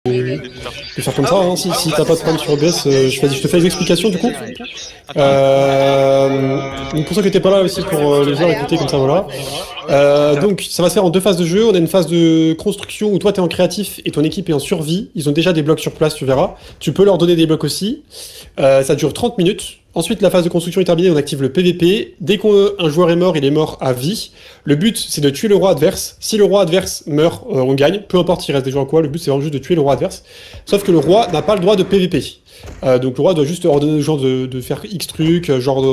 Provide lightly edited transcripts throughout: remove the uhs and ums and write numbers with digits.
faire comme ça, hein. Si t'as pas de problème sur OBS, je te fais les explications du coup. Donc pour ceux qui n'étaient pas là aussi, pour les gens écouter comme ça, voilà. Donc ça va se faire en deux phases de jeu. On a une phase de construction où toi t'es en créatif et ton équipe est en survie. Ils ont déjà des blocs sur place, tu verras. Tu peux leur donner des blocs aussi. Ça dure 30 minutes. Ensuite, la phase de construction est terminée, on active le PVP. Dès qu'un joueur est mort, il est mort à vie. Le but, c'est de tuer le roi adverse. Si le roi adverse meurt, on gagne. Peu importe s'il reste des joueurs ou quoi, le but, c'est vraiment juste de tuer le roi adverse. Sauf que le roi n'a pas le droit de PVP. Donc le roi doit juste ordonner aux gens de faire X trucs, genre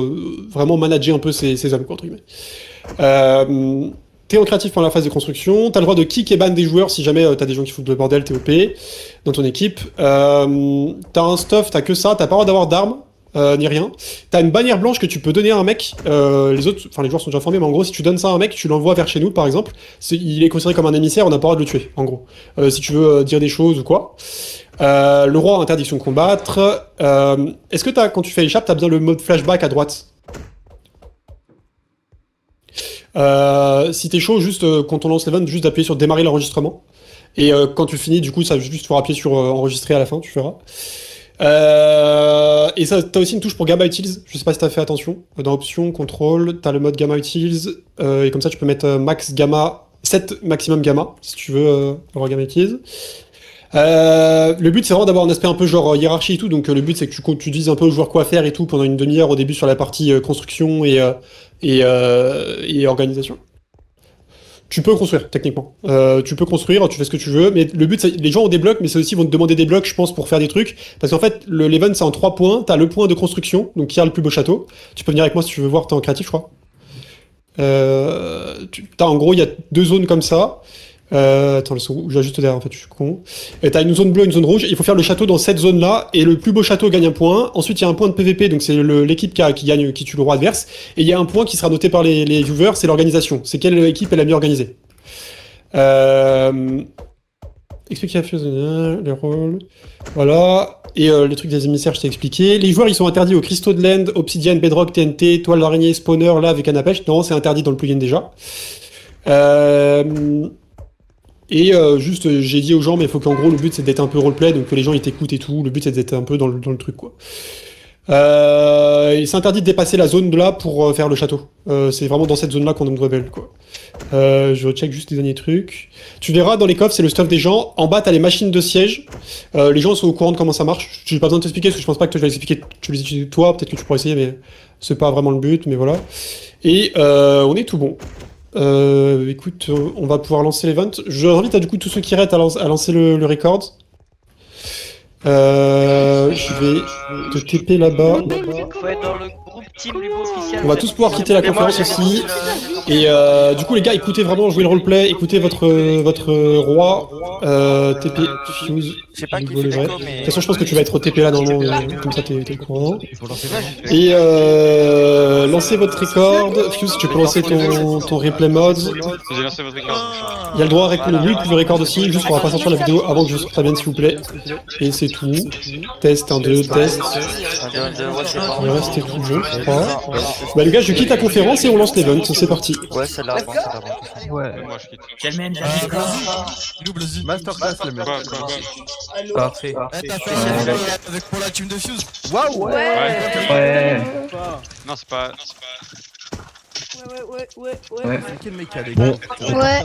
vraiment manager un peu ses hommes, quoi, entre guillemets. T'es en créatif pendant la phase de construction, t'as le droit de kick et ban des joueurs si jamais t'as des gens qui foutent le bordel, t'es OP dans ton équipe. T'as un stuff, t'as que ça, t'as pas le droit d'avoir d'armes. Ni rien. T'as une bannière blanche que tu peux donner à un mec. Les joueurs sont déjà formés, mais en gros, si tu donnes ça à un mec, tu l'envoies vers chez nous, par exemple. Il est considéré comme un émissaire, on n'a pas le droit de le tuer, en gros. Si tu veux dire des choses ou quoi. Le roi a interdiction de combattre. Est-ce que quand tu fais échappe, t'as besoin le mode flashback à droite? Si t'es chaud, juste quand on lance l'event, juste d'appuyer sur démarrer l'enregistrement. Et quand tu finis, du coup, ça juste faut appuyer sur enregistrer à la fin, tu feras. Et ça, t'as aussi une touche pour Gamma Utils, je sais pas si t'as fait attention. Dans Options, Contrôle, t'as le mode Gamma Utils, et comme ça tu peux mettre max Gamma, 7 maximum Gamma, si tu veux avoir Gamma Utils. Le but c'est vraiment d'avoir un aspect un peu genre hiérarchie et tout, donc le but c'est que tu dises un peu aux joueurs quoi faire et tout pendant une demi-heure au début sur la partie construction et organisation. Tu peux construire, techniquement. Tu peux construire, tu fais ce que tu veux, mais le but, les gens ont des blocs, mais c'est aussi, ils vont te demander des blocs, je pense, pour faire des trucs. Parce qu'en fait, l'event, c'est en 3 points. T'as le point de construction, donc qui a le plus beau château. Tu peux venir avec moi si tu veux voir, t'es en créatif, je crois. En gros, il y a 2 zones comme ça. Attends, j'ai juste derrière, en fait, je suis con. T'as une zone bleue, une zone rouge. Il faut faire le château dans cette zone-là, et le plus beau château gagne un point. Ensuite, il y a un point de PVP, donc c'est l'équipe qui gagne, qui tue le roi adverse. Et il y a un point qui sera noté par les viewers, c'est l'organisation. C'est quelle équipe est la mieux organisée. Expliquer les rôles. Voilà. Et les trucs des émissaires, je t'ai expliqué. Les joueurs, ils sont interdits aux cristaux de land, obsidian, bedrock, TNT, toile d'araignée, spawner, lave et canne à pêche. Non, c'est interdit dans le plugin déjà. Et juste, j'ai dit aux gens, mais il faut qu'en gros, le but c'est d'être un peu roleplay, donc que les gens ils t'écoutent et tout. Le but c'est d'être un peu dans le truc, quoi. Il s'interdit de dépasser la zone de là pour faire le château. C'est vraiment dans cette zone-là qu'on aime rebelle, quoi. Je recheck juste les derniers trucs. Tu verras dans les coffres, c'est le stuff des gens. En bas, t'as les machines de siège. Les gens sont au courant de comment ça marche. J'ai pas besoin de t'expliquer, parce que je pense pas que tu vas l'expliquer. Tu les utilises toi, peut-être que tu pourras essayer, mais c'est pas vraiment le but, mais voilà. Et on est tout bon. Écoute, on va pouvoir lancer l'event. Je invite à du coup tous ceux qui restent à lancer le record. Je vais te TP là-bas. Faut être dans le groupe team du officiel. On va tous pouvoir quitter la conférence aussi. Et du coup les gars, écoutez vraiment, jouez le roleplay, écoutez votre roi, TP, Fuse. Je sais pas qui De fait toute façon, je pense que tu vas être TP là normalement, comme ça t'es au courant. Et lancez votre record. Fuse, tu peux lancer ton replay mode. J'ai lancé votre record. Il y a le droit à répondre oui, vous pouvez record aussi, juste pour va pas sortir la vidéo avant que je sorte la mienne s'il vous plaît. Et c'est tout. Test 1, 2, test. Le reste est tout bon, je crois. Bah les gars, je quitte la conférence et on lance l'event, c'est parti. Ouais, c'est là, c'est là. Ouais. Moi je quitte. Quel mène Masterclass les mecs. Parfait. T'as fait avec pour la team de Fuse. Waouh. Ouais. Non, c'est pas. Ouais. Quel mec a les Bon, gars.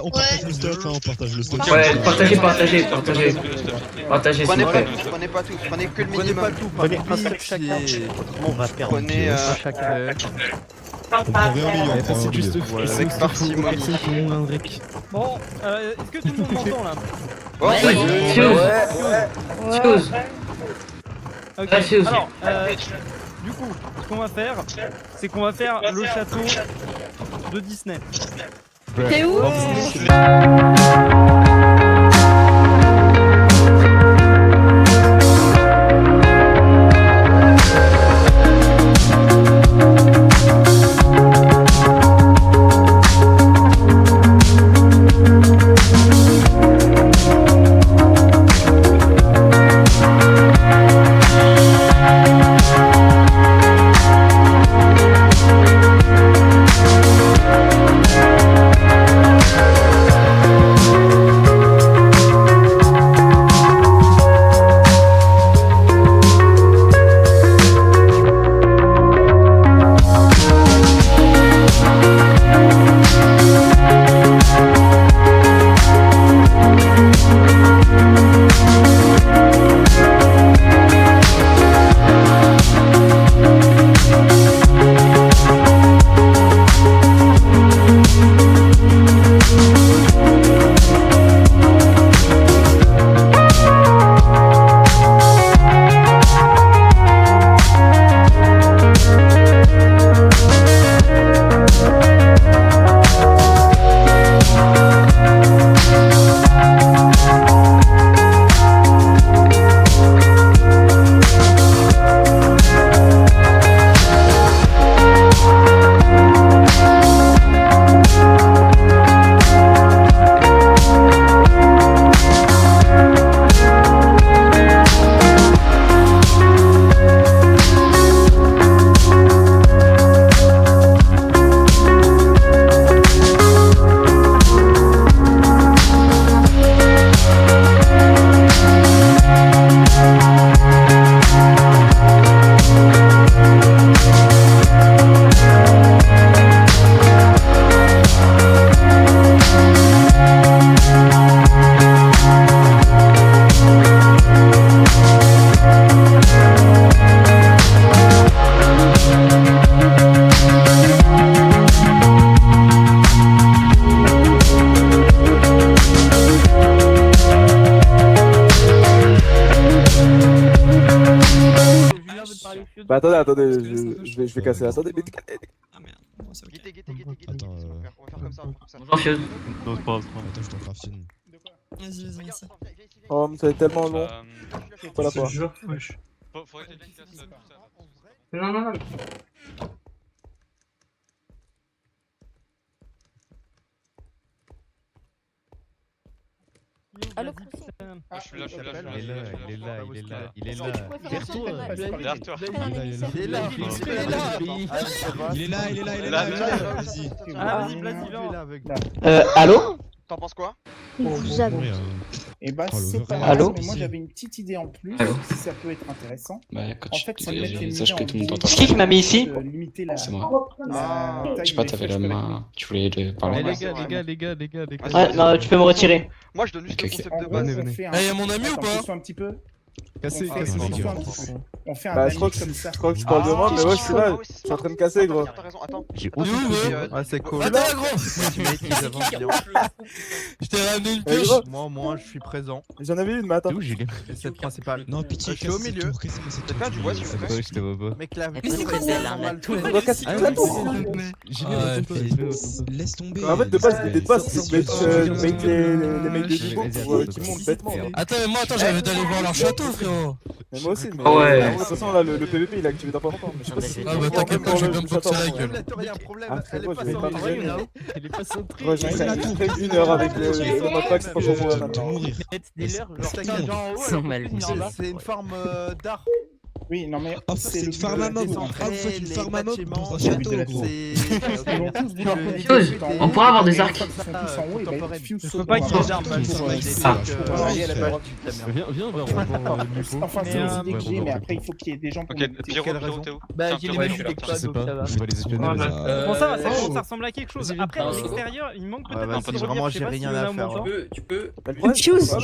on partage le stuff, on partage le stuff. Ouais, partagez. Partagez, s'il vous plaît. Prenez pas tout, prenez que le Prenez minimum. pas tout, prenez un seul chacun. On va perdre Prenez chacun. On prend rien au milieu, on prend rien au juste milieu. avec partie moi. Personne qui monte un Drake. Bon, est-ce que tout le monde m'entend là? Fuse. Ok, Ah, Fuse. alors, du coup, ce qu'on va faire, c'est qu'on va faire le château de Disney. T'es où que Bah attendez, je vais casser. Attendez, mais Ah merde, bon, c'est ok. Guettez. Attends, On va faire comme ça. Bonjour, Fuse. Non, c'est pas grave. Attends, je t'en craft une. Vas-y, merci. oh, mais ça va être tellement long. Faut pas la Ce fois. jeu. Faudrait que quelqu'un qui casse tout ça. Non. Allô, Ah, je suis là. Il est là. Derrière toi. Il est là. Vas-y. Ah, vas-y, Blasi, viens. Allô? T'en penses quoi? Vous avez. Et bah Oh, le c'est pas vrai. mal, Allô mais moi j'avais une petite idée en plus, Allô si ça peut être intéressant. Bah, quand En fait, ça me met les sache que tout le monde ennemis t'entend. en C'est qui m'a mis ici? limiter la. C'est moi. Je sais pas, t'avais la main. Tu voulais parler. Les gars. Ouais, non, tu peux me retirer. Moi je donne juste le concept de base. Eh, y'a mon ami ou pas? un petit peu. Cassez. On fait un Bah je crois damage comme ça. que tu parles de moi, mais ouais, je suis là. Je suis en train de casser, gros. T'as raison, attends. Ah, c'est cool. Attends, gros! Je t'ai ramené une pioche! Moi, je suis présent. J'en avais une, mais attends. Où j'ai les cette principale? Non, pitié, Je suis au casse cette milieu. tour, casse-moi cette tour. Quelqu'un du bois, s'il vous plaît. Je te vois pas. Mec, là, Mais c'est quoi ça, là, on a tout. On doit casser toute la tour. J'ai Ah, laisse tomber. En fait, de base, l'idée de base, c'est de mettre les mecs de niveau qui montent bêtement. Attends, mais moi, j'avais d'aller voir leur château, frérot! Mais moi aussi, mais Ouais. de toute façon, là, le PVP il est activé dans pas longtemps. Mais je sais pas si c'est. Ah, bah t'inquiète pas, je vais bien me boxer la gueule. Il y a un problème. Ah, Elle est moi, pas je vais pas me centrée. gêner. Elle est pas centrée. Ouais, j'ai fait 1 heure avec le Matrax pour moi De maintenant. mourir. Des leurs, genre, Stack t'as monde. déjà en haut, Ils sont alors mal que tu poussés. viens en bas. C'est une farm d'art. Oui, non mais Ah, c'est une farm à mob. Ah, vous faites une farm à mob dans un château, gros. Fuse, on pourra avoir des arcs. Il faut pas qu'il y ait d'armes. Viens, on va revoir Nico. Enfin, c'est Mais, les idées que j'ai, ouais, mais après il faut qu'il y ait des gens pour Ok, m'écouter. Pierrot, quelle Pierrot, raison t'es où? Bah, Tiens, j'ai les Pierrot, mêmes je suis là, idées que tiens. toi, donc ça va. On va les espionner. Bon, ça va, Oh. ça ressemble à quelque chose. Après, à l'extérieur, il manque peut-être Ouais, un vas-y, peu de vraiment, relief. Je sais j'ai pas rien si à on a au faire, montant. Tu peux. Fuse. Quand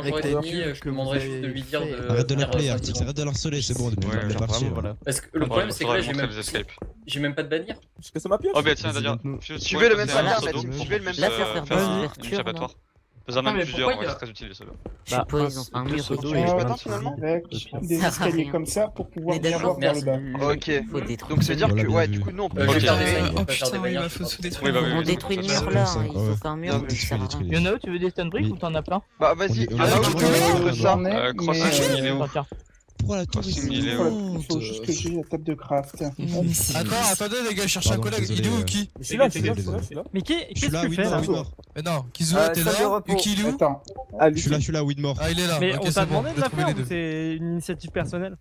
j'aurai fini, je te demanderai juste de lui dire de. Arrête de l'appeler, Artix, arrête de l'harceler, c'est bon, on Ouais, est parti. Voilà. Parce que le problème, c'est que là, j'ai même pas de bannière. Je casse ma pioche. Oh, bah tiens, Vas-y, d'ailleurs, dites-nous. Suivez le même faire un pattern, pseudo Maxime, pour suivez le même qu'on Là, puisse, faire faire une un ouverture, échappatoire. non Faisant même mais plusieurs, pourquoi ouais, c'est très utile les solos. Je suppose, on fait un mur. pseudo Tu et vois, je finalement avec des Ça va escaliers rien. comme ça pour pouvoir Mais bien d'accord, voir vers le bas. Ok. Faut détruire. Donc ça veut dire que, Voilà, ouais, bien du vu. coup, nous on peut Ok. pas faire des Oh bannières. putain, il va faut tout détruire. Oui, bah oui, On oui, détruit le donc, mur ça, là, ça, il ouais. faut faire un mur, mais ça sert à rien. Yonao, tu veux des stun bricks Oui. ou t'en as plein? Bah vas-y, On est- Yana, on est- tu peux faire ça. J'en ai, Crossing, mais, il est où? Pourquoi la tour Crossing, est il est où? il faut juste que j'ai la table de craft. Attendez, les gars, je cherche un Pardon, collègue. Il est désolé, où, qui? Je suis là, je suis là, je suis là. Mais Je qu'est-ce suis là, que tu fais là? Widmore. Mais non, Kizu, t'es là? Yuki, il est où? Attends, Ah, Je suis là, Widmore. Ah, il est là. Mais Ok, on c'est t'a bon, demandé de j'ai la trouvé faire les ou deux. c'est une initiative personnelle?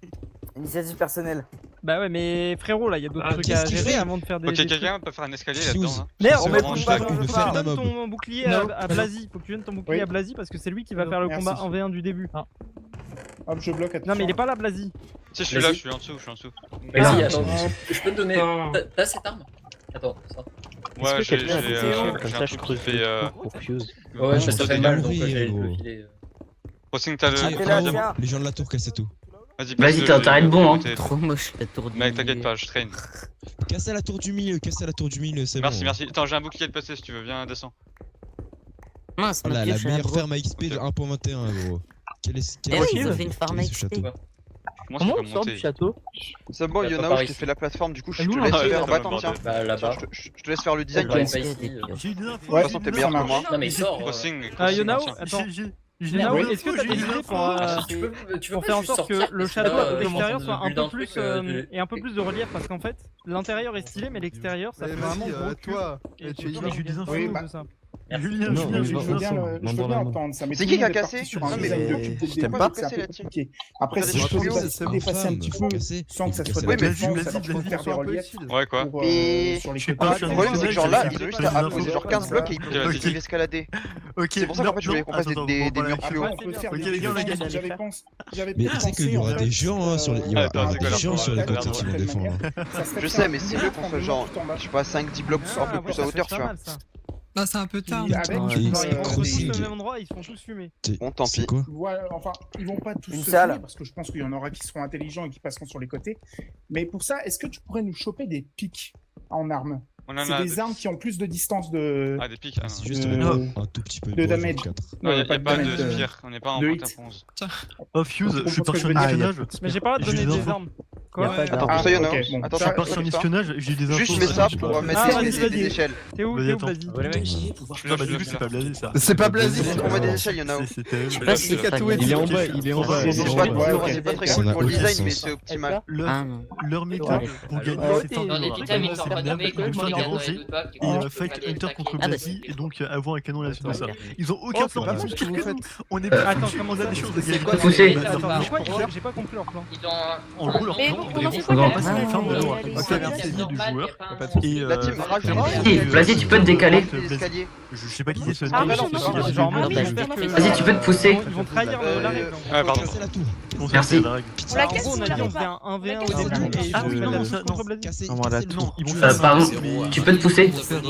initiative personnelle. Bah ouais, mais frérot, là, il y a d'autres trucs qu'est-ce à qu'il gérer fait avant de faire des. Ok, des quelqu'un peut faire un escalier Fuse. là-dedans. Merde, C'est on met vraiment ton chiant. Une ferme à mob. ton bouclier Non. à Blasi. Faut que tu donnes ton bouclier Oui. à Blasi parce que c'est lui qui va faire le Merci. combat 1v1 du début. Hop, je bloque. Non, mais il est pas là, Blasi. Si, je suis là, je suis en dessous, je suis en dessous. Vas-y, attends, je peux te donner. T'as cette arme? Attends, ça. Ouais, j'ai quelqu'un a fait un comme ça, je truc qui creuse fait. pour Fuse. Ouais, ça ça fait fait mal, donc mourir, j'allais te gros. le filer. Crossing, t'as Tiens, le. bravo, les gens de la tour, cassez tout. Vas-y, t'as être bon, hein. Trop moche la tour du Mec, t'inquiète milieu. pas, je traîne. Cassez la tour du milieu, c'est bon. Merci, merci. Attends, j'ai un bouclier de passer si tu veux, viens, descends. Mince, ma Voilà, la pioche à la meilleure broue. ferme à XP de 1.21, gros. Quel est Eh oui, ils ont fait une farm quel est ce XP. château Comment Comment ça on peut sort du monter? château? C'est bon, Bah, Yonao, par je t'ai ici. fait la plateforme, du coup je Ah, te nous, laisse on a faire. fait Bah un attends, bordel. tiens. Bah là-bas. Je te laisse faire le design. Ouais, toi. pas ici. J'ai eu de l'info. Ouais, De toute façon, t'es meilleur que moi. Non, mais sors. Crossing, Ah, crossing, Yonao, tiens. attends. Oui. Yonao, est-ce que t'as des idées Tu peux pour pas faire en juste sorte que sortir, le parce château là, extérieur commence soit à un peu build plus truc, et un peu plus de relief parce qu'en fait l'intérieur est stylé mais l'extérieur ça fait vraiment gros cul. Et tu as eu des infos Oui, de bah, ça. Julien, je veux bien entendre ça. Mais C'est tout qui le qui a monde est cassé? parti sur Non, un mais design de je cube t'aime dès pas. le début, c'est un peu là-dessus. compliqué. Après, si Des je peux tuyaux, dépasser un petit peu sans que ça soit Oui, mais défense, alors je peux faire des reliefs Ouais, quoi. pour, Mais- sur les Le côtés. problème c'est que genre là, ils ont juste à poser genre 15 blocs et ils vas-y. peuvent escalader. C'est pour ça qu'en fait je voulais qu'on fasse des murs plus hauts. On peut faire des j'avais Mais tu sais qu'il y aura des gens sur les. Il y aura Attends, c'est quoi des la gens sur les première côtés qui vont défendre. Je sais, mais c'est mieux qu'on soit genre, je sais pas, 5-10 blocs un peu plus à hauteur, tu vois. Bah, c'est un peu tard. Avec, Et Ils sont tous crossing. au même endroit, ils se font tous fumer. Bon, tant C'est pis. quoi voilà, enfin, ils vont pas tous Une se salle. finir, parce que je pense qu'il y en aura qui seront intelligents et qui passeront sur les côtés. Mais pour ça, est-ce que tu pourrais nous choper des pics en armes? On en C'est a des armes qui ont plus de distance de. Ah, des pics. Ah, non. C'est juste un tout petit peu de damage. Non, y'a pas de damage, spire, on n'est pas en de monte hit. à 11. Oh, Fuse, je suis comprends pas ce sur que je veux dire. espionnage. Mais j'ai pas le droit de J'ai donner des des infos. armes. Quoi Attends, Attends, ça y en a. ok, Attends, bon. attends, Je suis pas sur attends. espionnage, j'ai des infos. Juste mets ça pour mettre Ah, des vas-y. échelles. T'es où, Vas-y, t'es où, attends. vas-y. Non, bah du coup, c'est pas blasé ça. C'est pas blasé. Pour mettre des échelles, il y en a où? C'est terrible. Je sais pas si c'est ça. Il est en bas, il est en bas. C'est il est en pas, bas. c'est pas très Ça cool n'a pour le aucun design, sens. mais c'est optimal. Ah non. Leur méthode pour gagner, c'est Dans simple. les Ils vont faire des lancers et Fight Hunter contre Ah, bah, Blasi et donc avoir un canon à la suite de ça. Ils ont Oh, aucun c'est plan. pas mal ce que vous faites. On est Attends, comment on a des choses à C'est gagner. quoi Poussez. Attends, j'ai pas compris leur plan. En gros, leur Mais plan, comment ils c'est vont quoi, passer la les fermes de team l'or, un calendrier du joueur et La team rajoute. Vas-y, tu peux te décaler. Des escaliers. je sais pas qui c'est ce Ah, mec, non, je sais non, pas si genre, c'est mamie, lui. je sais que- Vas-y, tu peux te pousser. Ils vont trahir la règle. Ah, pardon. Merci. En gros, on a dit on fait un 1v1 au début et ils Ah vont oui, mettre non, la ça, touche contre Blasi. Non, voilà, non, ils vont Pardon, mais- tu peux te pousser. Ils vont faire,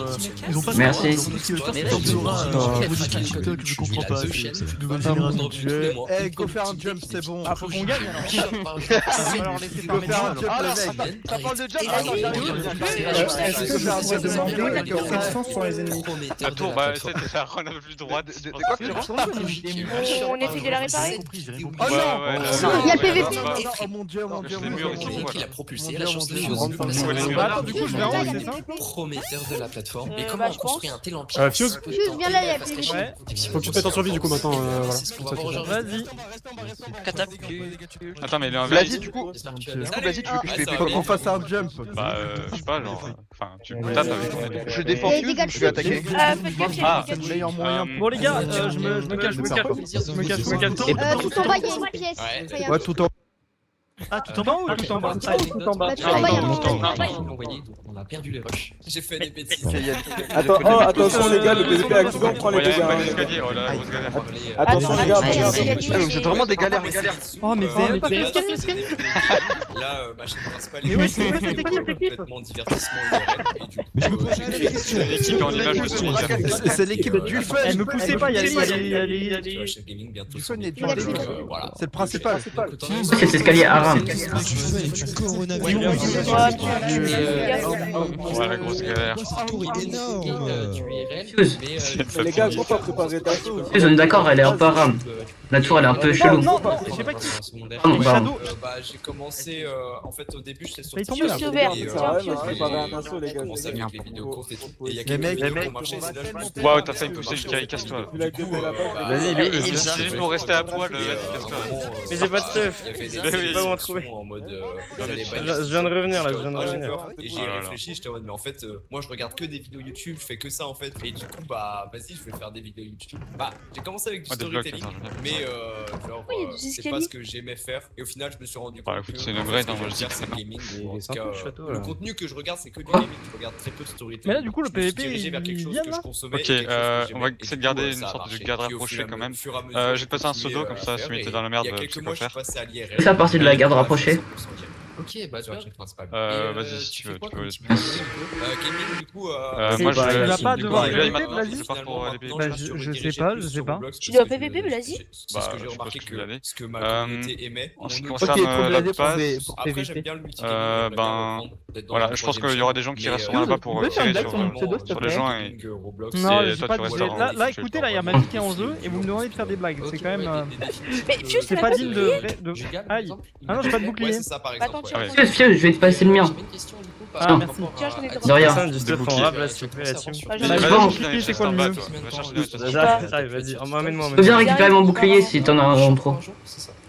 ils ont pas Merci. Ils ont dit TikTok, je comprends pas. C'est une nouvelle génération de jeux. Eh, go faire un jump, c'est bon. Ah, faut qu'on gagne alors. Alors, laissez Go parler faire un de jump, moi. le mec. Ça parle de jump. Est-ce que je dois demander quelle distance sont les ennemis? La tour, bah, c'était la run un peu plus droite. De quoi tu On essaie de la réparer. Oh non. Il y a le PVP. Oh mon dieu, mon dieu. Les murs ici, Mon quoi. Dieu, là. propulsé la chance de Bah, attends, du coup, je vais en haut, c'est ça? Prometteur de la plateforme. Et comment on construit un tel empire Fuse, viens là, il y a plus de Ouais. faut que tu te mettes en survie du coup maintenant. Voilà. Vas-y. Attends, mais il est en Blasi, veille. du coup, Blasi, tu veux que je fais Faut qu'on fasse un jump. Bah, je sais pas, genre. Enfin, tu me tapes avec ton épée. Je défends Fuse ou je vais attaquer? Ah, C'est le meilleur moyen. Bon, les gars, je me cache, je me cache. Je me cache, je me cache. Tout en bas, il y a une pièce. Regarde. Ouais, tout en Ah, tout en bas ou tout en bas? Tout en bas. Bah, tout en bas, il y a On a perdu les rushs. J'ai fait des bêtises. Attends, attention les gars, le PVP activé, on prend les Ouais, dégâts. y'a pas d'escalier, oh là, grosse galère. Attention les gars, Ah, vous êtes vraiment des galères. Oh, mais c'est pas fait l'escalier. Là, ma chaîne principale Mais ouais, c'est quoi cette équipe? complètement divertissement IRL. Et C'est l'équipe en image, je suis. C'est l'équipe du fun. Elle me poussait pas, il y a les. Gaming bientôt. Du fun et du Voilà. C'est le principal. C'est cet escalier Aram. Voilà, grosse galère. Fuse. Les gars, pourquoi préparer ta chose? Fuse, on est d'accord, elle est un peu Aram. La tour, elle est un peu Non, chelou. non, je sais pas qui. Pardon, pardon. Shadow. J'ai commencé, en fait, au début, j'étais sur Il tombe TikTok. là. ouvert. Et, Tiens, j'ai préparé un assaut, les gars. commencé J'ai avec les vidéos courtes et tout. Et il y a Les quelques mecs, vidéos qui ont marché, c'est là, je me suis dit, Waouh, t'as failli me pousser le Kari, casse-toi. du coup, C'est juste pour rester à poil, vas-y, casse-toi. Mais j'ai pas de stuff. Il y avait des Mais oui, discussions pas où en trouver. en mode, Je Je viens de revenir là, je viens de revenir. Et j'ai Oh là là. réfléchi, j'étais en mode, mais en fait, moi je regarde que des vidéos YouTube, je fais que ça en fait. Et du coup, bah, vas-y, je vais faire des vidéos YouTube. Bah, j'ai commencé avec du Ah, des blocs, storytelling, attends, je mais genre, Oui, il y a des c'est escaliers. pas ce que j'aimais faire. Et au final, je me suis rendu Bah, compte écoute, que c'est une en fait, upgrade, ce que hein, moi, j'aime je dis faire, que c'est c'est le gaming. Ou en tout cas, château, le là. contenu que je regarde, c'est que du Quoi gaming. Je regarde très peu de storytelling. Mais là, du coup, le Je me suis PVP, dirigé vers quelque il chose vient que là. je consommais. Ok, et quelque chose que on j'aimais. va Et essayer de du garder coup, une ça a sorte de marché. garde Et au rapproché fur et à quand même. mesure, à mesure, Je vais te passer un continué, pseudo, comme ça, à si faire, t'es et dans la merde, il y a tu quelques sais mois, quoi je suis passé à l'IRL. C'est ça, partie de la garde rapprochée. Ok, bah sur la chaîne principale. Vas-y, si tu veux, tu peux. Gaming, du coup, Moi, bah, il va pas je. devoir Celui-là, il PVP, m'a vas-y. c'est pas pour l'épée. Bah, je sais pas, je sais pas. Tu dois PVP, vas-y. C'est Bah, ce que je j'ai sais pas remarqué ce que vous avez. ce que ma communauté aimait. En ce qui On concerne Ok, la blasé pour passe, Après, j'aime PVP. bien le multi voilà, je pense qu'il y aura des gens qui resteront là-bas pour tirer sur les gens et. Non, Et j'ai toi, pas tu de restes budget. en- Là, tu écoutez, fais là, il y a ma vie qui est en jeu et vous me demandez de faire des blagues. C'est quand même. Mais juste, C'est pas digne de. Aïe. Ah non, j'ai pas de bouclier. c'est ça par Bah, exemple. attends, ouais. tu Fuse, Fuse, je vais te passer le mien. Ah, merci. Tiens, j'en ai deux. De rien. Des boucliers. Bah, Bah, j'en ai bon, Vas-y, c'est quoi le en bas, mieux toi. Va chercher des choses. Vas-y, emmène-moi. Tu peux bien récupérer mon bouclier si t'en as un trop.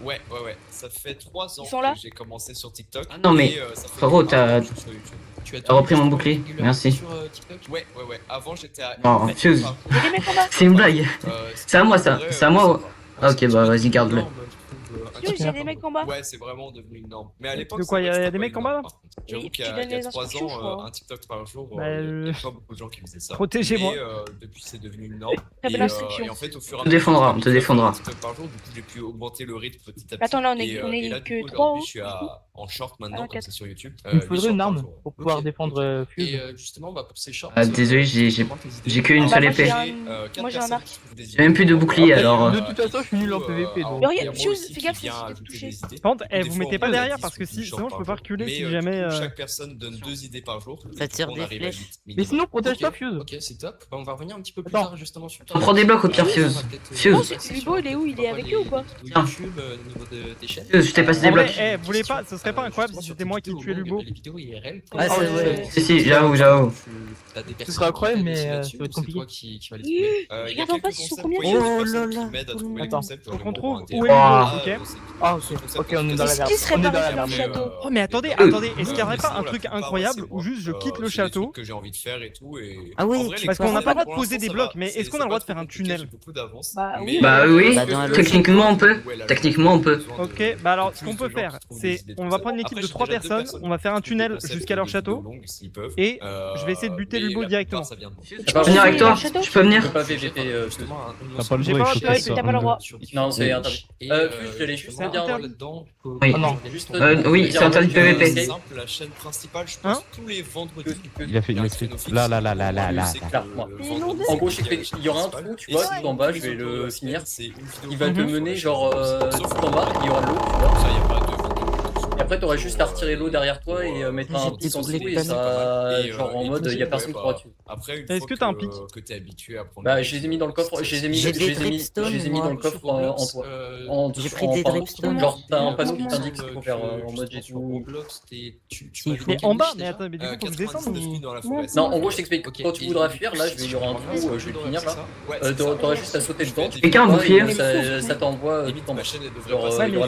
Ouais. Ça fait 3 ans Ils sont là que j'ai commencé sur TikTok. Non, mais, et, ça fait frérot, 4 ans t'as- que je suis sur YouTube. T'as repris mon bouclier, merci. Ouais. Avant j'étais à. Non, Fuse. Il y a des mecs en bas. C'est une blague. C'est à moi ça, c'est à moi. Ok, bah vas-y, garde-le. Juste, il y a des mecs en bas. Ouais, c'est vraiment devenu une norme. Mais à l'époque, De quoi, c'est y a vrai que des c'était mecs pas en bas, là une norme, par contre. J'avoue Et qu'il tu y donnes a les 3 instructions, je ans, crois. un TikTok par jour, Bah, il y a pas beaucoup de gens qui faisaient ça. Protégez-moi. Mais depuis, c'est devenu une norme. Très belle Et, instruction. et en fait, au fur et à On te défendra, mesure, on te défendra. un TikTok par jour, du coup, j'ai pu augmenter le rythme petit à petit. Attends, là, on est- Et, on est et là, que du coup, trois, aujourd'hui, hein. je suis en short maintenant, Ah, comme quatre. c'est sur YouTube. Il me faudrait 8 shorts une par arme jour. pour pouvoir Ok. défendre Fuse. Et justement, pour ces shorts. Ah, désolé, j'ai qu'une Bah, seule moi, j'ai épée. un- moi, j'ai un arc. J'ai même plus de bouclier alors. De toute façon, je suis nul en PVP, donc. Mais regarde, Fuse, fais gaffe, si t'es touché. Par contre, vous mettez pas derrière parce que sinon je peux pas reculer si jamais Chaque personne donne 2 idées par jour. Ça tire On des arrive à flèches. 8. Mais sinon, protège-toi, Ok, Fuse. Ok, c'est top. Bah, on va revenir un petit peu plus Attends. tard justement sur. On prend des blocs au pire, Fuse. Fuse. Lubo, il est où? Il est avec eux ou pas? Tiens. YouTube, au niveau des chaînes. Fuse, je t'ai passé des En vrai, blocs. vous voulez pas, ce serait pas incroyable si c'était moi qui tuais Lubo? Les vidéos IRL. Ah, c'est vrai. Si, j'avoue. T'as des personnes serait incroyable, qui mais, là-dessus, ça va être c'est compliqué. toi qui va les trouver. Il y a Regarde en quelques face, ils sont concepts combien? pour les Oh personnes là là. qui m'aident à trouver les Attends, concepts. faut qu'on trouve où est Lubo, Lubo, Wow. ok? Ah, ok, on est dans la Est-ce qu'ils seraient on est dans barrés la dans le merde. château? Oh mais attendez, Euh, est-ce qu'il y aurait pas un truc incroyable où juste je quitte le château? que j'ai envie de faire et tout et Ah oui, en vrai, parce les qu'on n'a pas le droit de pour poser l'instant, des ça blocs, va. mais est-ce qu'on a le droit de faire un tunnel? J'ai beaucoup d'avance. Bah Mais- oui. Bah oui, Bah, dans la techniquement on peut. Techniquement on peut. Ok, bah alors ce qu'on peut faire, c'est on va prendre une équipe de 3 personnes, on va faire un tunnel jusqu'à leur château, et je vais essayer de buter Lubo directement. Je peux venir avec toi? Je peux venir? pas PVP justement. T'as pas le J'ai droit, pas il faut le que choix, ça. t'as pas le droit. Non, c'est interdit. je l'ai juste C'est dire interdit. là-dedans. Oui. Oh non. Oui, c'est interdit PVP. Simple, la chaîne principale, je pense tous les vendredis. Il a fait une explique. Là. En gros, il y aura un trou, tu vois, tout en bas, je vais le finir. Il va te mener genre tout en bas, il y aura de l'eau, tu vois. Ça, y a pas de. Et après, t'auras juste à retirer l'eau derrière toi et mettre un petit en dessous et ça, genre en mode, il y a personne qui pourra dessus. Après, une Est-ce fois que t'as un pic que t'es habitué à prendre. Bah, je les ai mis dans le coffre, je les ai mis dans le coffre en toit. J'ai pris des dripstones. Genre, t'as un panneau qui t'indique ce qu'il faut faire en mode j'ai tout. Mais en bas, mais attends, mais du coup faut que je descende ou... Non, en gros, je t'explique. Quand tu voudras fuir, là, il y aura un trou, je vais le finir là. T'auras juste à sauter dedans. Quelqu'un a un bouclier? Ça t'envoie vite en bas. Ouais, mais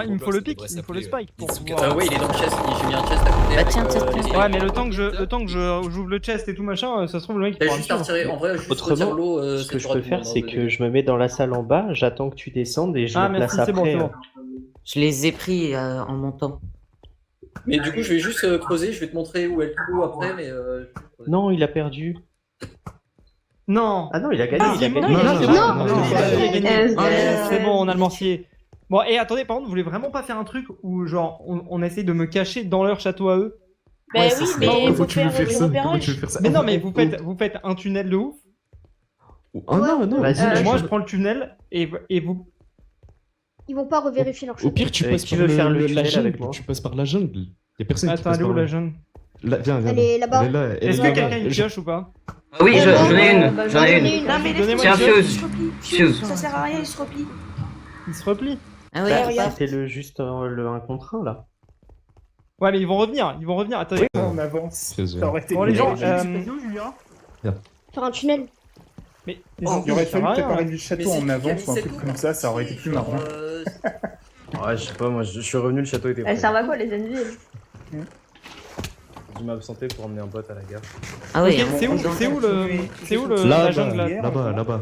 il me faut le pic, il me faut le spike pour pouvoir... Oui, il est dans le chest, j'ai mis un chest à côté. Bah tiens, tiens. Ouais, mais le temps que j'ouvre le chest et tout machin, ça se trouve le mec il T'as pourra juste à me retirer, en vrai, juste retire l'eau. Ce que je peux faire, c'est que je me mets dans la salle en bas, j'attends que tu descendes et je Ah me place merci, c'est bon, après. c'est bon. Je les ai pris en montant. Mais du coup, je vais juste creuser, je vais te montrer où est le trou après, mais. Non, il a perdu. Non. Ah non, il a gagné. Ah, il a non, gagné. il a gagné. Non, Non, il a gagné. c'est bon, on a le mortier. Bon, et attendez, par contre, vous voulez vraiment pas faire un truc où, genre, on essaye de me cacher dans leur château à eux? Bah oui, mais faut faire le repérage. Mais non, mais vous faites un tunnel de ouf. Oh non, non, vas-y. Moi, je prends le tunnel et vous. Ils vont pas revérifier leur Au château. pire, tu passes qui par veut faire le la tunnel jungle. avec moi Tu passes par la jungle. Y'a personne qui Attends, passe elle est par où là. la jungle? Viens, Elle est là-bas. Elle est là. Est-ce que quelqu'un a une pioche ou pas? Oui, j'en ai une. Bah, J'en ai une. Non, mais Donnez-moi Tiens, une pioche. Fuse. Ça sert à rien, il se replie. Ils se replient. Ah oui, Bah, regarde. c'était juste le 1 contre 1 là. Ouais, mais ils vont revenir. Attendez. On avance. Ça aurait été Bon, les gens, Faire un tunnel. mais il aurait fallu préparer du château en avance ou un truc comme ça aurait été plus marrant. Ouais, je sais pas, moi je suis revenu, le château était Elles servent à quoi les ennemis? Je m'absentais pour emmener un pote à la gare. Ah oui, Ok, c'est où la jungle là? Là-bas.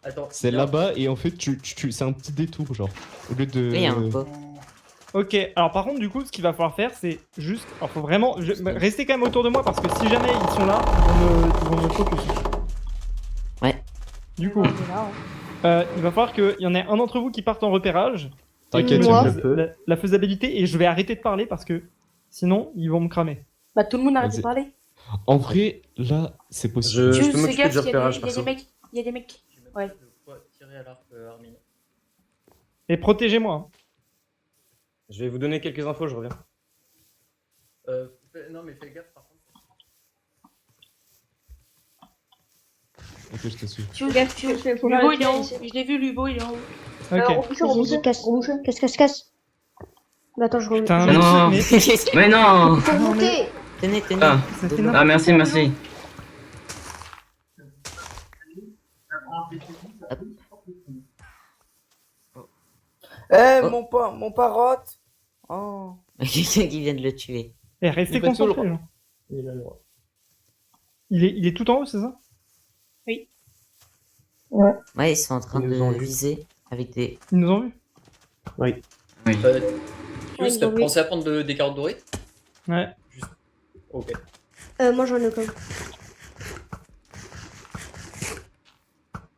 Attends. C'est là-bas et en fait, c'est un petit détour, genre. Au lieu de. Oui, un peu. Ok, alors par contre, du coup, ce qu'il va falloir faire, c'est juste. Alors, faut vraiment. Restez quand même autour de moi parce que si jamais ils sont là, ils vont me focus. Ouais. Du coup, il va falloir qu'il y en ait un d'entre vous qui parte en repérage. T'inquiète, Moi. La faisabilité, et je vais arrêter de parler parce que sinon, ils vont me cramer. Bah tout le monde arrête de Vas-y. parler. En vrai, là, c'est possible. Je peux Fais m'occuper gaffe, du il y a repérage des perso. mecs. Il y a des mecs. Ouais. Tirer à l'arc, Armin. Et protégez-moi. Je vais vous donner quelques infos, je reviens. Non, mais fais gaffe par contre. Ok, je te suis. Fais gaffe, faut Lubo, il est en haut. vérifier. Je l'ai vu, Lubo, il est en haut. Ok. Vas-y, casse. Mais attends, je remets. Putain, Non. mais- Mais non. Faut monter. Tenez, tenez. Ah, ça fait n'importe merci, merci. Mon parotte. Oh. Quelqu'un qui vient de le tuer. Eh, restez concentrés, genre. Il est tout en haut, c'est ça? Ouais, ils sont en train Ils nous ont de vus. viser avec des. Ils nous ont vus? Oui. Fuse, t'as pensé à prendre des carottes dorées? Ouais. Ok. Moi j'en ai comme.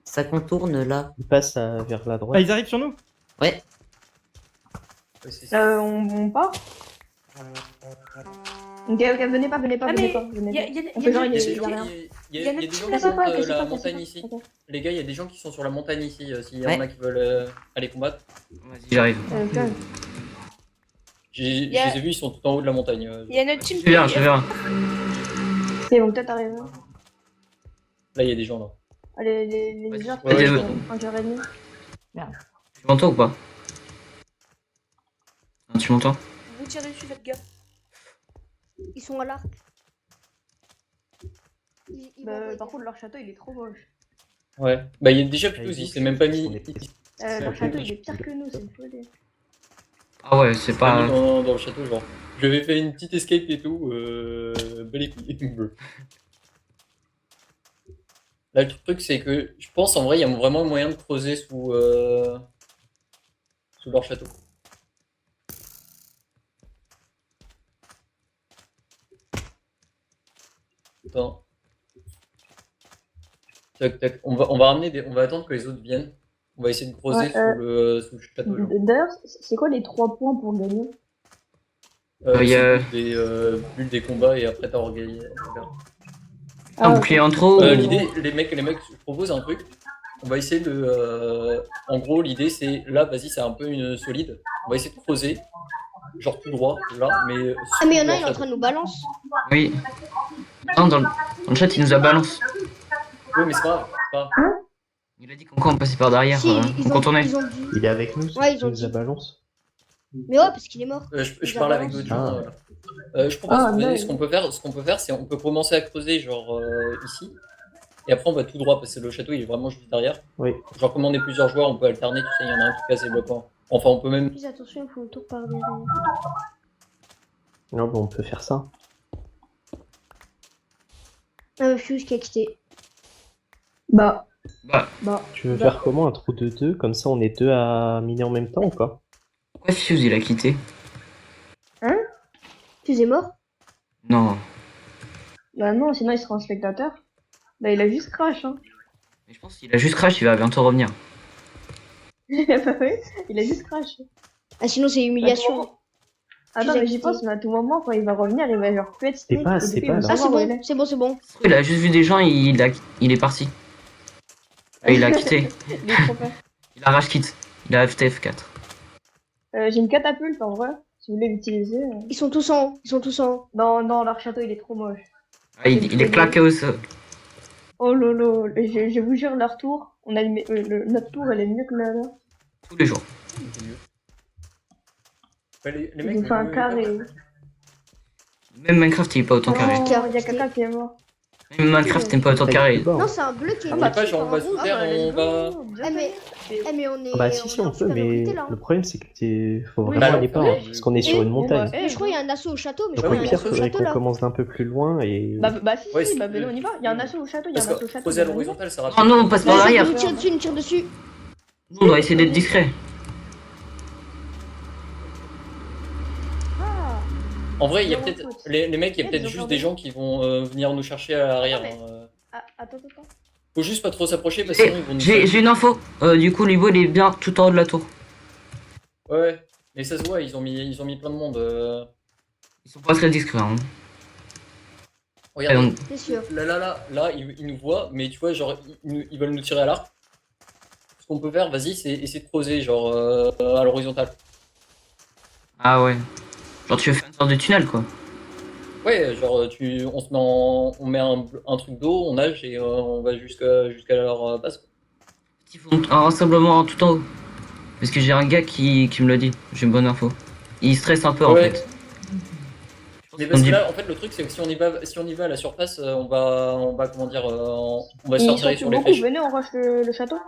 Ça contourne là. Il passe vers la Ah, droite. ils arrivent sur nous? Ouais. On part? Ok, venez pas. mais On fait genre, il y a rien. Il y a des gens qui sont de la montagne ici. Les gars, il y a des gens qui sont sur la montagne ici. S'il y en a qui veulent aller combattre. J'arrive. Je les ai vus, ils sont tout en haut de la montagne. Il y a notre team. Je viens, je viens. Ils vont peut-être arriver. Là, il y a des gens là. Allez, les gens. Ouais, je En 1h30. Merde. Tu m'entends ou pas? Non, tu m'entends? Vous tirez dessus, faites gaffe. Ils sont à l'arc. Par contre, leur château il est trop moche. Ouais. Bah, il y a déjà Pitouz, il s'est même pas mis. Leur château il est pire que nous, c'est une folie. Ah ouais, c'est pas. Dans le château, genre. Je vais faire une petite escape et tout. Belle équipe. Là, le truc, c'est que je pense en vrai, il y a vraiment moyen de creuser sous leur château. Attends. Tac, tac. On va ramener on va attendre que les autres viennent. On va essayer de creuser sous le château. D'ailleurs, c'est quoi les 3 points pour gagner? Il y a des combats et après t'as organisé. Un bouclier en trop. L'idée, les mecs, je propose un truc. On va essayer de. En gros, l'idée c'est là, vas-y, c'est un peu une solide. On va essayer de creuser, genre tout droit, là, mais. Ah, mais y'en a, il est en train de nous balance. Oui. Non, dans le chat, il nous a balance. Oui, mais c'est pas grave. Il a dit qu'on passait par derrière. Si, on contournait. Il est avec nous, Ouais, ils ont nous a balance. Mais ouais, parce qu'il est mort. Je parle avec d'autres gens. Je propose ce qu'on peut faire, c'est on peut commencer à creuser genre ici. Et après on va tout droit parce que le château il est vraiment juste derrière. Oui. Genre comme on est plusieurs joueurs, on peut alterner, tu sais, il y en a un qui casse les bloquants. Enfin on peut même. Plus attention, il faut le tour par derrière. Non, bon, on peut faire ça. Fuse qui a quitté. Tu veux faire comment un trou de 2? Comme ça on est 2 à miner en même temps ou pas? Pourquoi Fuse il a quitté? Hein? Fuse est mort? Non. Bah non, sinon il sera un spectateur. Bah il a juste crash, hein. Mais je pense qu'il a juste crash, il va bientôt revenir. Bah oui, il a juste crash. Ah sinon c'est humiliation. Attends, mais j'y pense, mais à tout moment, quand il va revenir, il va genre plus être C'est pas, là. Ah c'est bon, c'est bon. Il a juste vu des gens, il est parti. Il a quitté. Il est trop fort. Il a rage quitte. Il a FTF4. J'ai une catapulte en vrai, si vous voulez l'utiliser. Ils sont tous en haut. Non, leur château il est trop moche. Ah, il est claqué au sol. Oh lolo, je vous jure, leur tour, notre tour elle est mieux que la leur. Tous les jours. Les mecs, ils ont fait un carré. Même Minecraft il est pas autant carré. Il y a quelqu'un qui est mort. Même Minecraft t'es pas autant carré. Non, c'est un bleu qui est On va pas genre on va sous terre, on va. Mais on est. Bah si on peut, mais le problème c'est que faut Oui, vraiment bah, aller pas, hein, parce qu'on est sur une montagne. Je crois qu'il y a un assaut au château, mais je Donc crois au qu'il y a pire, un assaut au faudrait château qu'on là. commence d'un peu plus loin et... Bah si, bah on y va, il y a un assaut au château, Creuser à l'horizontale, ça rapide. Oh non, on passe par derrière. Nous tire dessus. Nous on doit essayer d'être discret. En vrai, il y a peut-être les mecs, il y a peut-être juste des gens qui vont venir nous chercher à l'arrière. Attends. Faut juste pas trop s'approcher parce que sinon ils vont nous. J'ai une info. Du coup, Libo il est bien tout en haut de la tour. Ouais, mais ça se voit, ils ont mis plein de monde. Ils sont pas très discrets. Hein. Regarde, C'est sûr. là, ils nous voient, mais tu vois, genre, ils veulent nous tirer à l'arc. Ce qu'on peut faire, vas-y, c'est essayer de creuser, genre, à l'horizontale. Ah ouais. Genre tu veux faire une sorte de tunnel quoi. Ouais, genre, on met un truc d'eau, on nage et on va jusqu'à leur base. Ils font un rassemblement tout en haut. Parce que j'ai un gars qui me l'a dit, j'ai une bonne info. Il stresse un peu en fait. Mais parce que là, en fait, le truc c'est que si on y va à la surface, on va comment dire, on va se faire tirer sur les flèches. Venez, on rush le château.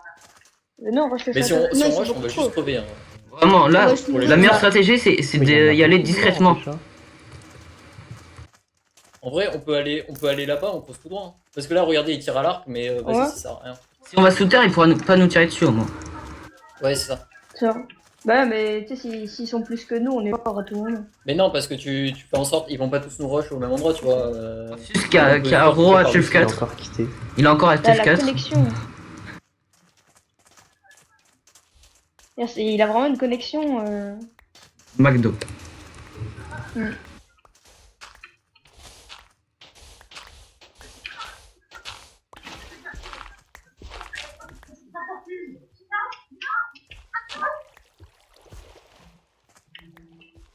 Venez, on rush le château. Mais si on rush, on va juste crever. Hein. Vraiment, là, la meilleure stratégie c'est d'y aller discrètement. En vrai, on peut aller là-bas, on creuse tout droit. Hein. Parce que là, regardez, il tire à l'arc, mais vas-y, ça sert à rien. Si on va sous terre, il pourra pas nous tirer dessus au moins. Ouais, c'est ça. Bah, mais tu sais, s'ils sont plus que nous, on est pas à tout le monde. Mais non, parce que tu fais en sorte, ils vont pas tous nous rush au même endroit, tu vois. Juste qui a Ro à TF4. Il a encore à TF4. La connexion. Il a vraiment une connexion. McDo.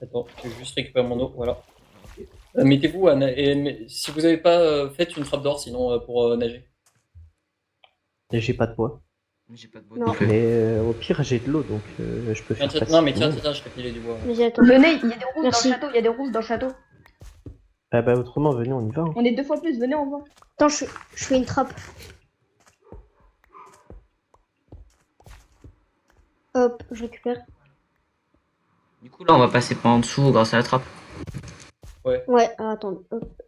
Attends, je vais juste récupérer mon eau, voilà. Mettez-vous à si vous avez pas, faites une trappe d'or sinon pour nager. J'ai pas de bois. J'ai pas de bois. Non. Mais au pire, j'ai de l'eau donc je peux faire Non, mais tiens, je vais filer du bois. Mais j'attends. Venez, il y a des rousses dans le château, il y a des rousses dans le château. Ah bah autrement, venez, on y va. On est 2 fois plus, venez, on va. Attends, je fais une trappe. Hop, je récupère. Du coup, là, on va passer par en dessous grâce à la trappe. Ouais. Ouais, attends. Hop.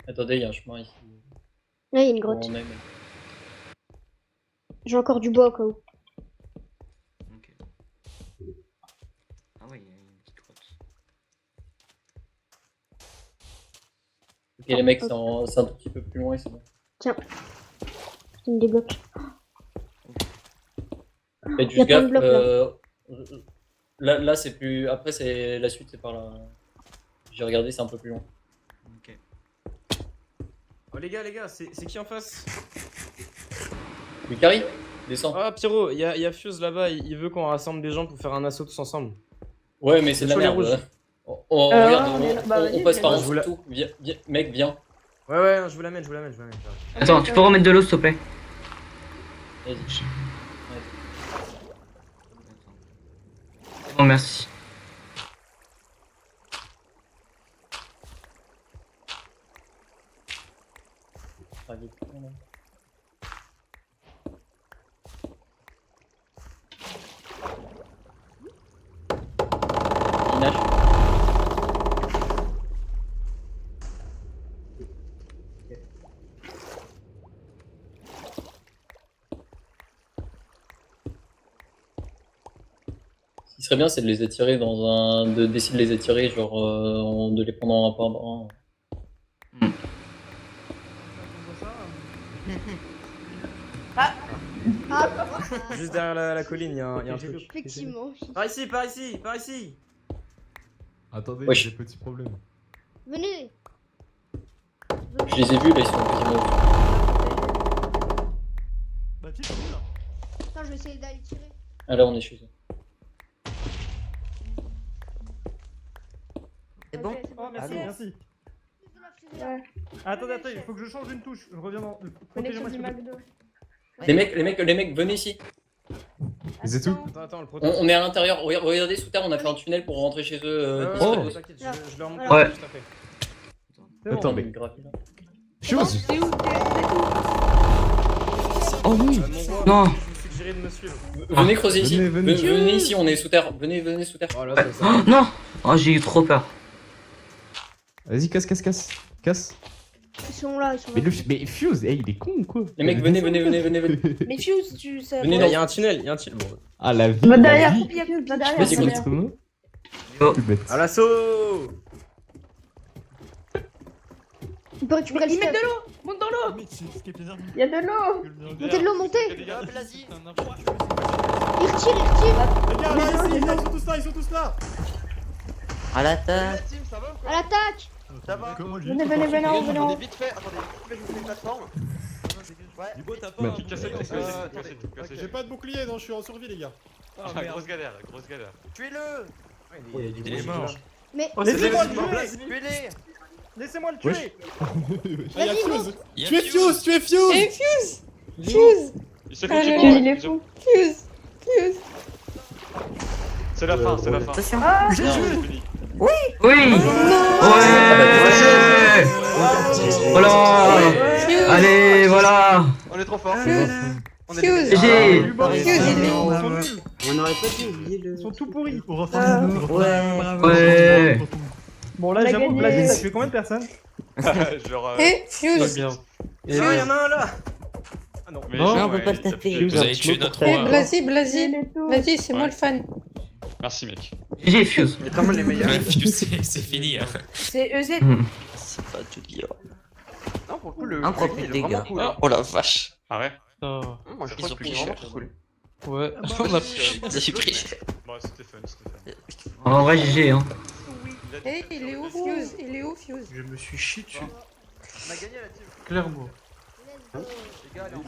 Attendez, il y a un chemin ici. Là, il y a une grotte. On est, J'ai encore du bois au cas où. Ok. Ah ouais, il y a une petite grotte. Ok, les mecs, c'est un tout petit peu plus loin et c'est bon. Tiens. Je me débloque. Faites Il y a juste plein de gaffe. blocs, Là, c'est plus. Après, c'est la suite, c'est par là. J'ai regardé, c'est un peu plus loin. Ok. Oh les gars, c'est qui en face? Lucari, descends. Ah Pierrot, il y a Fuse là-bas, il veut qu'on rassemble des gens pour faire un assaut tous ensemble. Ouais, mais c'est de la merde. Regarde, on passe par en dessous tout. Viens, mec, viens. Ouais, je vous l'amène. Attends, tu peux remettre de l'eau s'il te plaît? Vas-y. Bon, merci. Ce qui serait bien, c'est de les attirer dans un. D'essayer de les attirer, genre. De les prendre en un par un. Juste derrière la colline, il y a un truc. Effectivement. Par ici. Attendez, Wesh. j'ai des petits problèmes. Venez. Je les ai vus, là, ils sont quasiment. Bah, tiens, c'est là. Attends, je vais essayer d'aller tirer. Ah, là, on est chez eux. C'est bon? Oh, merci. Ouais. Attendez, il faut que je change une touche. Je reviens dans. Connexion Protégez-moi du s'il vous plaît. McDo. Les mecs, venez ici. C'est tout? Attends, le On est à l'intérieur. Regardez sous terre, on a fait un tunnel pour rentrer chez eux. T'inquiète, je leur montre Ouais. juste après. Attends, mais. Chose. C'est où? Oh oui. Non. Non. Je vous suggérais de me suivre. Venez creuser ici. Venez. Venez ici, on est sous terre. Venez sous terre. Voilà, Ouais. Oh, non. Oh, j'ai eu trop peur. Vas-y, casse. Ils sont là. Mais Fuse, il est con ou quoi? Les mecs, venez. Mais Fuse, tu sais. Venez Il y a un tunnel. Bon. Ah, la vie. Va derrière, la vie. va derrière. Vas-y, va derrière. Comment? Yo. Plus bête. À l'assaut. On peut récupérer le Ils mettent stuff. de l'eau. Monte dans l'eau. Il y a de l'eau. Montez de l'eau, montez. Les gars, vas-y. Il retire. Les gars, là, ici, ils sont tous là. À l'attaque. À l'attaque. Ça va? Venez, on. Attendez, vite fait, je vous fais une plateforme. Dubo, t'as Mais- pas un cassé. J'ai pas de bouclier, non, je suis en survie, les gars. Grosse galère. Tuez-le. Il est mort. Mais Laissez-moi le tuer. Tuez-les. Laissez-moi le tuer. Ah, y'a Vas-y, Fuse. Tu es Fuse. Fuse. Il s'est Ah, fait il est fou. Fuse. C'est la fin. Attention. Ah. Oui. Ouais. Voilà. Allez, voilà. On est trop fort. On est Fuse. GG. On aurait pas dû oublier le. Ils sont tout pourris. Ouais. Bon, là, On a j'avoue, gagné. Blasi, ça fait combien de personnes? Genre. Eh, Fuse. Il y en a un là. Ah non, Non, genre, on peut ouais, pas il a taper. fait- Vous avez tué notre Eh, roi. Blasi. Ouais. Vas-y, c'est moi le fan. Merci, mec. GG Fuse. C'est pas mal les meilleurs. C'est fini. C'est EZ. Hmm. C'est pas tout dire. Non, pour le coup, le Un prix, profil il est des vraiment gars. cool. Hein. Oh la vache. Ah ouais? Moi, je trouve que c'est vraiment cool. Ouais, On a pris cher. Bon, c'était fun, c'était fun. En vrai, GG, hein. Eh, il est où Fuse? Il est où Fuse? Je me suis chié dessus. On a gagné la team. Clairement. Les gars, allez, on